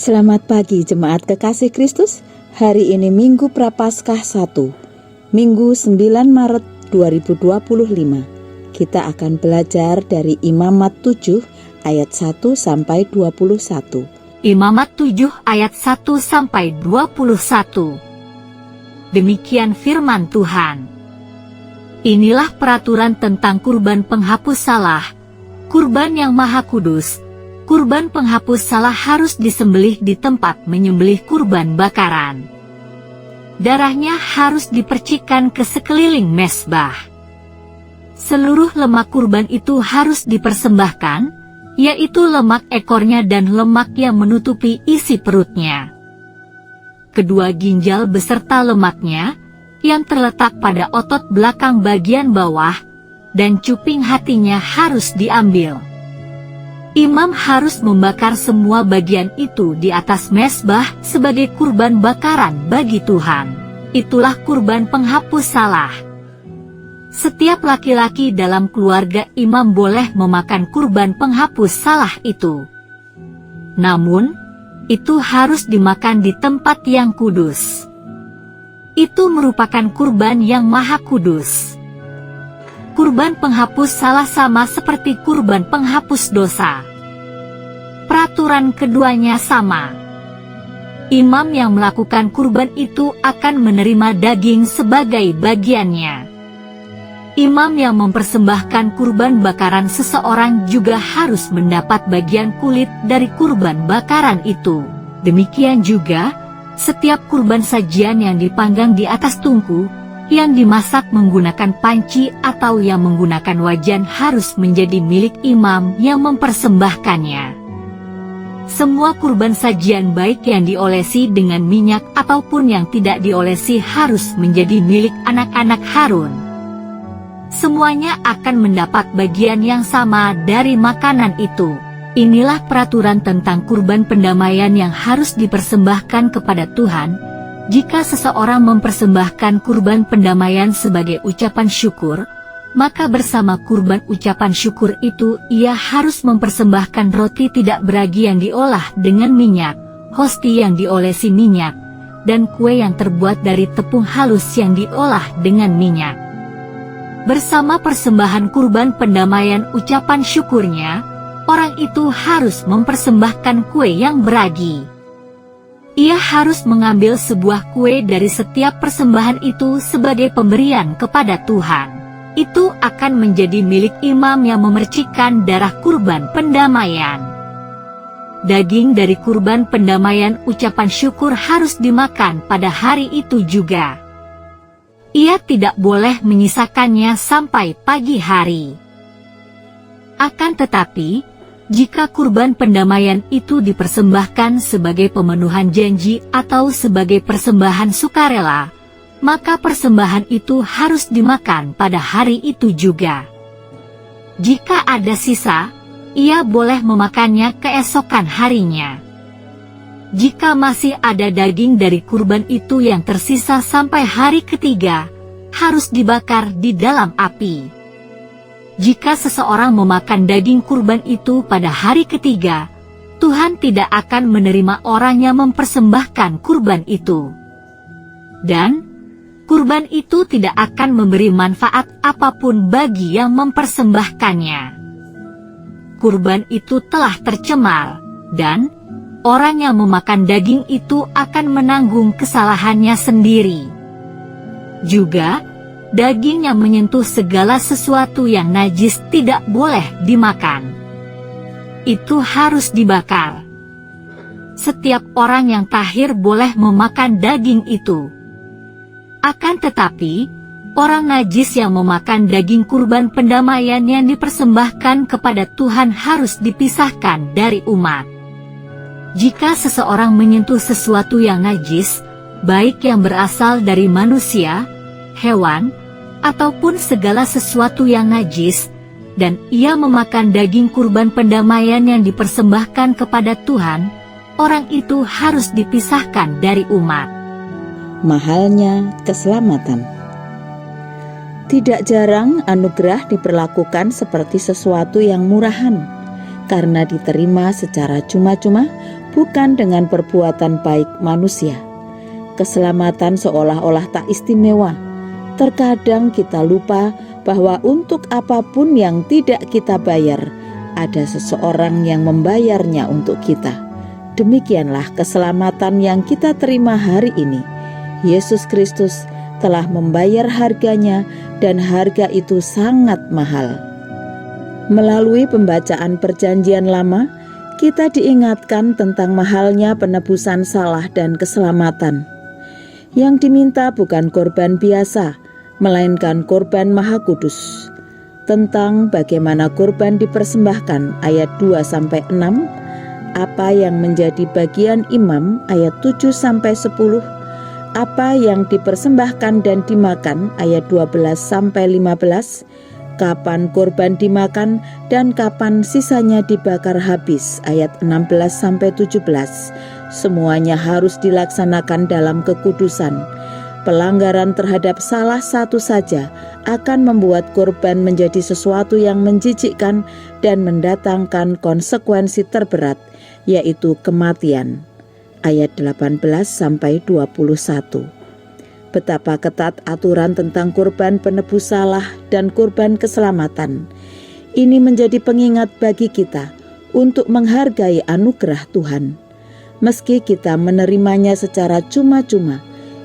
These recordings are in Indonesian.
Selamat pagi jemaat kekasih Kristus. Hari ini Minggu Prapaskah 1, Minggu 9 Maret 2025. Kita akan belajar dari Imamat 7 ayat 1 sampai 21. Imamat 7 ayat 1 sampai 21. Demikian firman Tuhan. Inilah peraturan tentang kurban penghapus salah, kurban yang maha kudus. Kurban penghapus salah harus disembelih di tempat menyembelih kurban bakaran. Darahnya harus dipercikkan ke sekeliling mezbah. Seluruh lemak kurban itu harus dipersembahkan, yaitu lemak ekornya dan lemak yang menutupi isi perutnya. Kedua ginjal beserta lemaknya, yang terletak pada otot belakang bagian bawah, dan cuping hatinya harus diambil. Imam harus membakar semua bagian itu di atas mezbah sebagai kurban bakaran bagi Tuhan. Itulah kurban penghapus salah. Setiap laki-laki dalam keluarga imam boleh memakan kurban penghapus salah itu. Namun, itu harus dimakan di tempat yang kudus. Itu merupakan kurban yang maha kudus. Kurban penghapus salah sama seperti kurban penghapus dosa. Peraturan keduanya sama. Imam yang melakukan kurban itu akan menerima daging sebagai bagiannya. Imam yang mempersembahkan kurban bakaran seseorang juga harus mendapat bagian kulit dari kurban bakaran itu. Demikian juga, setiap kurban sajian yang dipanggang di atas tungku, yang dimasak menggunakan panci atau yang menggunakan wajan harus menjadi milik imam yang mempersembahkannya. Semua kurban sajian baik yang diolesi dengan minyak ataupun yang tidak diolesi harus menjadi milik anak-anak Harun. Semuanya akan mendapat bagian yang sama dari makanan itu. Inilah peraturan tentang kurban pendamaian yang harus dipersembahkan kepada Tuhan. Jika seseorang mempersembahkan kurban pendamaian sebagai ucapan syukur, maka bersama kurban ucapan syukur itu ia harus mempersembahkan roti tidak beragi yang diolah dengan minyak, hosti yang diolesi minyak, dan kue yang terbuat dari tepung halus yang diolah dengan minyak. Bersama persembahan kurban pendamaian ucapan syukurnya, orang itu harus mempersembahkan kue yang beragi. Ia harus mengambil sebuah kue dari setiap persembahan itu sebagai pemberian kepada Tuhan. Itu akan menjadi milik imam yang memercikkan darah kurban pendamaian. Daging dari kurban pendamaian ucapan syukur harus dimakan pada hari itu juga. Ia tidak boleh menyisakannya sampai pagi hari. Akan tetapi, jika kurban pendamaian itu dipersembahkan sebagai pemenuhan janji atau sebagai persembahan sukarela, maka persembahan itu harus dimakan pada hari itu juga. Jika ada sisa, ia boleh memakannya keesokan harinya. Jika masih ada daging dari kurban itu yang tersisa sampai hari ketiga, harus dibakar di dalam api. Jika seseorang memakan daging kurban itu pada hari ketiga, Tuhan tidak akan menerima orang yang mempersembahkan kurban itu. Dan kurban itu tidak akan memberi manfaat apapun bagi yang mempersembahkannya. Kurban itu telah tercemar, dan orang yang memakan daging itu akan menanggung kesalahannya sendiri. Juga, daging yang menyentuh segala sesuatu yang najis tidak boleh dimakan. Itu harus dibakar. Setiap orang yang tahir boleh memakan daging itu. Akan tetapi, orang najis yang memakan daging kurban pendamaian yang dipersembahkan kepada Tuhan harus dipisahkan dari umat. Jika seseorang menyentuh sesuatu yang najis, baik yang berasal dari manusia, hewan, ataupun segala sesuatu yang najis, dan ia memakan daging kurban pendamaian yang dipersembahkan kepada Tuhan, orang itu harus dipisahkan dari umat. Mahalnya keselamatan. Tidak jarang anugerah diperlakukan seperti sesuatu yang murahan. Karena diterima secara cuma-cuma, bukan dengan perbuatan baik manusia. Keselamatan seolah-olah tak istimewa. Terkadang kita lupa bahwa untuk apapun yang tidak kita bayar, ada seseorang yang membayarnya untuk kita. Demikianlah keselamatan yang kita terima hari ini. Yesus Kristus telah membayar harganya, dan harga itu sangat mahal. Melalui pembacaan Perjanjian Lama, kita diingatkan tentang mahalnya penebusan salah dan keselamatan. Yang diminta bukan korban biasa, melainkan korban Maha Kudus. Tentang bagaimana korban dipersembahkan ayat 2-6, apa yang menjadi bagian imam ayat 7-10, apa yang dipersembahkan dan dimakan ayat 12-15, kapan korban dimakan dan kapan sisanya dibakar habis ayat 16-17. Semuanya harus dilaksanakan dalam kekudusan. Pelanggaran terhadap salah satu saja akan membuat korban menjadi sesuatu yang menjijikkan dan mendatangkan konsekuensi terberat, yaitu kematian. Ayat 18-21. Betapa ketat aturan tentang korban penebus salah dan korban keselamatan. Ini menjadi pengingat bagi kita untuk menghargai anugerah Tuhan. Meski kita menerimanya secara cuma-cuma,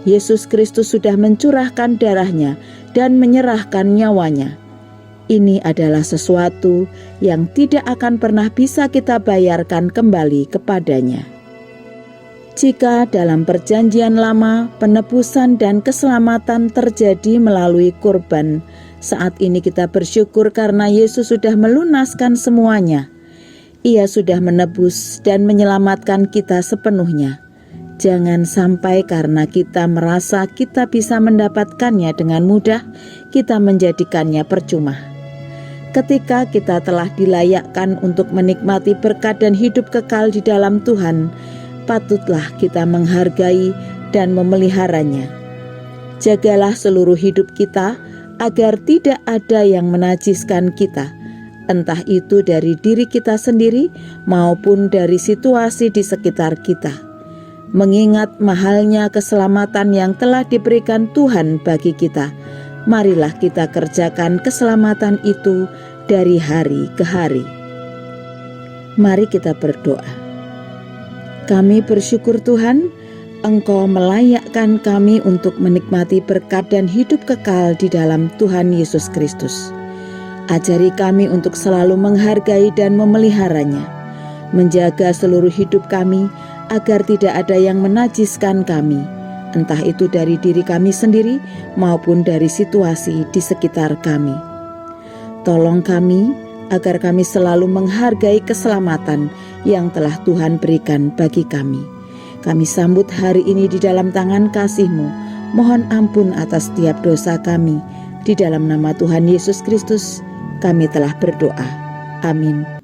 Yesus Kristus sudah mencurahkan darahnya dan menyerahkan nyawanya. Ini adalah sesuatu yang tidak akan pernah bisa kita bayarkan kembali kepadanya. Jika dalam Perjanjian Lama penebusan dan keselamatan terjadi melalui kurban, saat ini kita bersyukur karena Yesus sudah melunaskan semuanya. Ia sudah menebus dan menyelamatkan kita sepenuhnya. Jangan sampai karena kita merasa kita bisa mendapatkannya dengan mudah, kita menjadikannya percuma. Ketika kita telah dilayakkan untuk menikmati berkat dan hidup kekal di dalam Tuhan, patutlah kita menghargai dan memeliharanya. Jagalah seluruh hidup kita agar tidak ada yang menajiskan kita, entah itu dari diri kita sendiri maupun dari situasi di sekitar kita. Mengingat mahalnya keselamatan yang telah diberikan Tuhan bagi kita, marilah kita kerjakan keselamatan itu dari hari ke hari. Mari kita berdoa. Kami bersyukur Tuhan, Engkau melayakkan kami untuk menikmati berkat dan hidup kekal di dalam Tuhan Yesus Kristus. Ajari kami untuk selalu menghargai dan memeliharanya, menjaga seluruh hidup kami agar tidak ada yang menajiskan kami, entah itu dari diri kami sendiri maupun dari situasi di sekitar kami. Tolong kami agar kami selalu menghargai keselamatan yang telah Tuhan berikan bagi kami. Kami sambut hari ini di dalam tangan kasih-Mu. Mohon ampun atas setiap dosa kami. Di dalam nama Tuhan Yesus Kristus, kami telah berdoa. Amin.